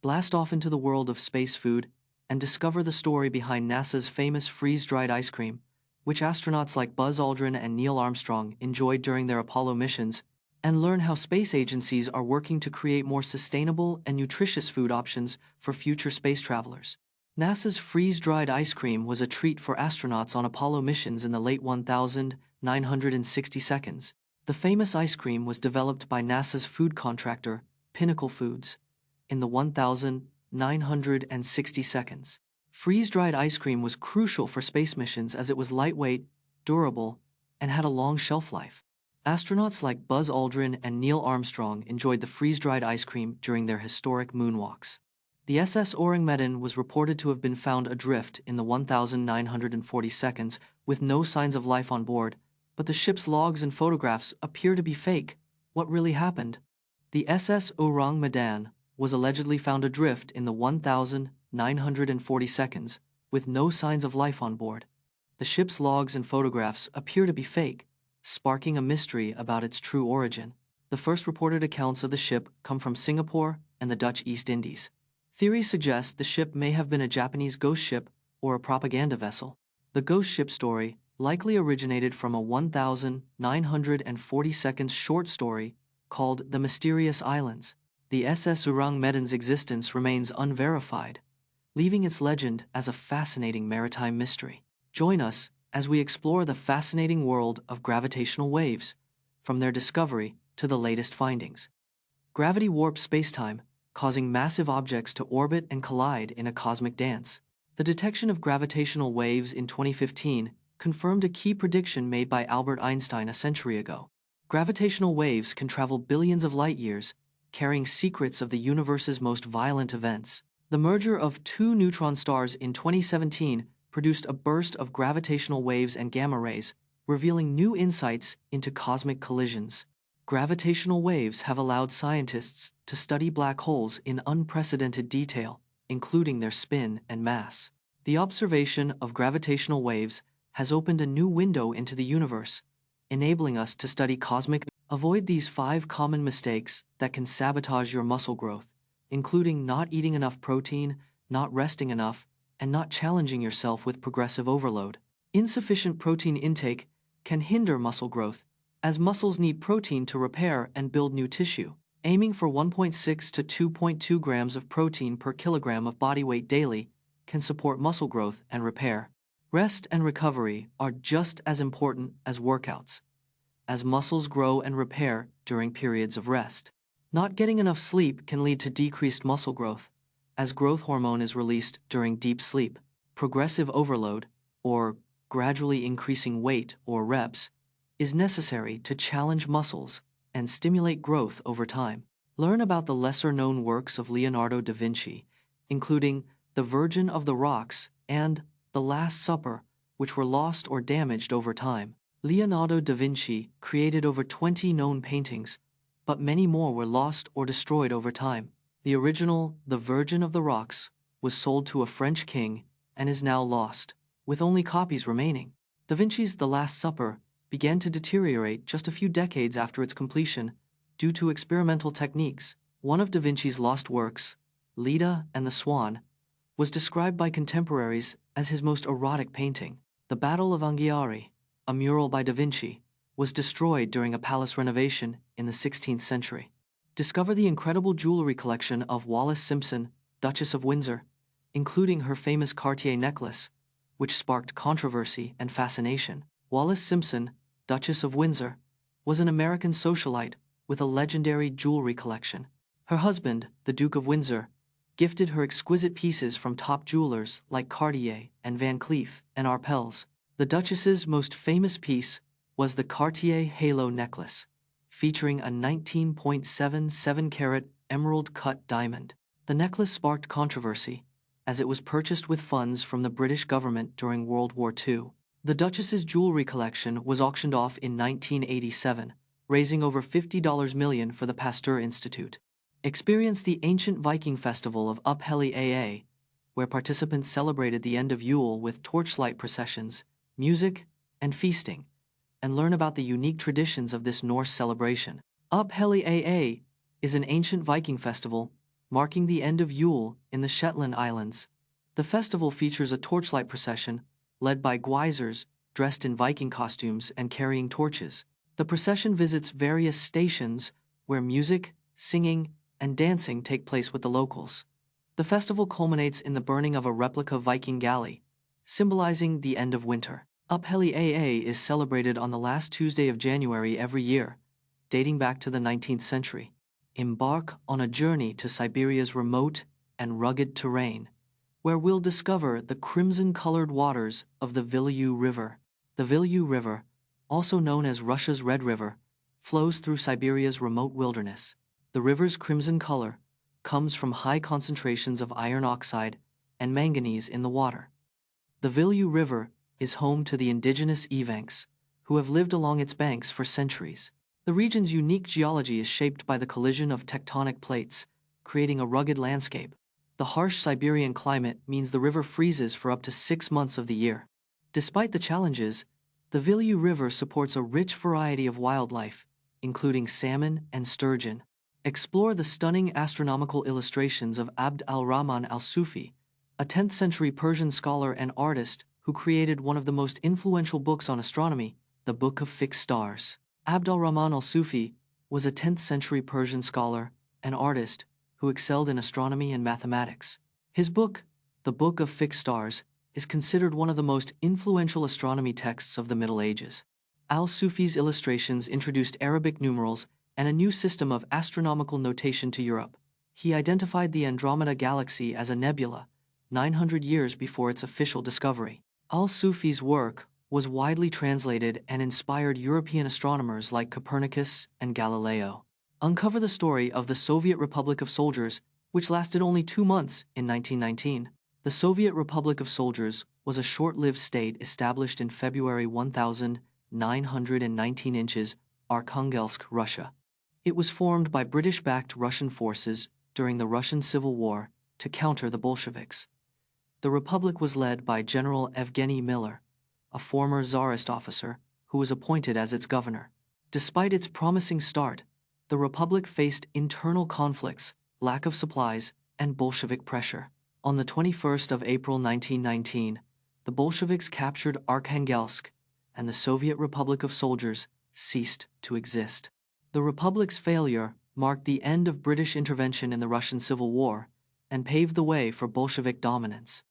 blast off into the world of space food, and discover the story behind NASA's famous freeze-dried ice cream, which astronauts like Buzz Aldrin and Neil Armstrong enjoyed during their Apollo missions, and learn how space agencies are working to create more sustainable and nutritious food options for future space travelers. NASA's freeze-dried ice cream was a treat for astronauts on Apollo missions in the late 1960 seconds. The famous ice cream was developed by NASA's food contractor, Pinnacle Foods, in the 1960 seconds. Freeze-dried ice cream was crucial for space missions as it was lightweight, durable, and had a long shelf life. Astronauts like Buzz Aldrin and Neil Armstrong enjoyed the freeze-dried ice cream during their historic moonwalks. The SS Ourang Medan was reported to have been found adrift in the 1940 seconds with no signs of life on board, but the ship's logs and photographs appear to be fake. What really happened? The SS Ourang Medan was allegedly found adrift in the 1940 seconds with no signs of life on board. The ship's logs and photographs appear to be fake, sparking a mystery about its true origin. The first reported accounts of the ship come from Singapore and the Dutch East Indies. Theories suggest the ship may have been a Japanese ghost ship or a propaganda vessel. The ghost ship story likely originated from a 1940 seconds short story called The Mysterious Islands. The SS Ourang Medan's existence remains unverified, leaving its legend as a fascinating maritime mystery. Join us as we explore the fascinating world of gravitational waves, from their discovery to the latest findings. Gravity warps spacetime, causing massive objects to orbit and collide in a cosmic dance. The detection of gravitational waves in 2015 confirmed a key prediction made by Albert Einstein a century ago. Gravitational waves can travel billions of light years, carrying secrets of the universe's most violent events. The merger of two neutron stars in 2017 produced a burst of gravitational waves and gamma rays, revealing new insights into cosmic collisions. Gravitational waves have allowed scientists to study black holes in unprecedented detail, including their spin and mass. The observation of gravitational waves has opened a new window into the universe, enabling us to study cosmic. Avoid these 5 common mistakes that can sabotage your muscle growth, including not eating enough protein, not resting enough, and not challenging yourself with progressive overload. Insufficient protein intake can hinder muscle growth, as muscles need protein to repair and build new tissue. Aiming for 1.6 to 2.2 grams of protein per kilogram of body weight daily can support muscle growth and repair. Rest and recovery are just as important as workouts, as muscles grow and repair during periods of rest. Not getting enough sleep can lead to decreased muscle growth, as growth hormone is released during deep sleep. Progressive overload, or gradually increasing weight or reps, is necessary to challenge muscles and stimulate growth over time. Learn about the lesser-known works of Leonardo da Vinci, including The Virgin of the Rocks and The Last Supper, which were lost or damaged over time. Leonardo da Vinci created over 20 known paintings, but many more were lost or destroyed over time. The original, The Virgin of the Rocks, was sold to a French king and is now lost, with only copies remaining. Da Vinci's The Last Supper began to deteriorate just a few decades after its completion due to experimental techniques. One of Da Vinci's lost works, Leda and the Swan, was described by contemporaries as his most erotic painting. The Battle of Anghiari, a mural by Da Vinci, was destroyed during a palace renovation in the 16th century. Discover the incredible jewelry collection of Wallis Simpson, Duchess of Windsor, including her famous Cartier necklace, which sparked controversy and fascination. Wallis Simpson, Duchess of Windsor, was an American socialite with a legendary jewelry collection. Her husband, the Duke of Windsor, gifted her exquisite pieces from top jewelers like Cartier and Van Cleef and Arpels. The Duchess's most famous piece was the Cartier Halo necklace, featuring a 19.77-carat emerald-cut diamond. The necklace sparked controversy, as it was purchased with funds from the British government during World War II. The Duchess's jewelry collection was auctioned off in 1987, raising over $50 million for the Pasteur Institute. Experience the ancient Viking festival of Uphelly AA, where participants celebrated the end of Yule with torchlight processions, music, and feasting, and learn about the unique traditions of this Norse celebration. Uphelly AA is an ancient Viking festival marking the end of Yule in the Shetland Islands. The festival features a torchlight procession, led by guisers, dressed in Viking costumes and carrying torches. The procession visits various stations where music, singing, and dancing take place with the locals. The festival culminates in the burning of a replica Viking galley, symbolizing the end of winter. Upheli AA is celebrated on the last Tuesday of January every year, dating back to the 19th century. Embark on a journey to Siberia's remote and rugged terrain, where we'll discover the crimson-colored waters of the Vilyuy River. The Vilyuy River, also known as Russia's Red River, flows through Siberia's remote wilderness. The river's crimson color comes from high concentrations of iron oxide and manganese in the water. The Vilyuy River is home to the indigenous Evenks, who have lived along its banks for centuries. The region's unique geology is shaped by the collision of tectonic plates, creating a rugged landscape. The harsh Siberian climate means the river freezes for up to 6 months of the year. Despite the challenges, the Vilyuy River supports a rich variety of wildlife, including salmon and sturgeon. Explore the stunning astronomical illustrations of Abd al-Rahman al-Sufi, a 10th century Persian scholar and artist who created one of the most influential books on astronomy, the Book of Fixed Stars. Abd al-Rahman al-Sufi was a 10th century Persian scholar and artist who excelled in astronomy and mathematics. His book, the Book of Fixed Stars, is considered one of the most influential astronomy texts of the Middle Ages. Al-Sufi's illustrations introduced Arabic numerals and a new system of astronomical notation to Europe. He identified the Andromeda Galaxy as a nebula, 900 years before its official discovery. Al-Sufi's work was widely translated and inspired European astronomers like Copernicus and Galileo. Uncover the story of the Soviet Republic of Soldiers, which lasted only 2 months in 1919. The Soviet Republic of Soldiers was a short-lived state established in February 1919 in Arkhangelsk, Russia. It was formed by British-backed Russian forces during the Russian Civil War to counter the Bolsheviks. The republic was led by General Evgeny Miller, a former Tsarist officer who was appointed as its governor. Despite its promising start, the republic faced internal conflicts, lack of supplies, and Bolshevik pressure. On the 21st of April 1919, the Bolsheviks captured Arkhangelsk, and the Soviet Republic of Soldiers ceased to exist. The republic's failure marked the end of British intervention in the Russian Civil War and paved the way for Bolshevik dominance.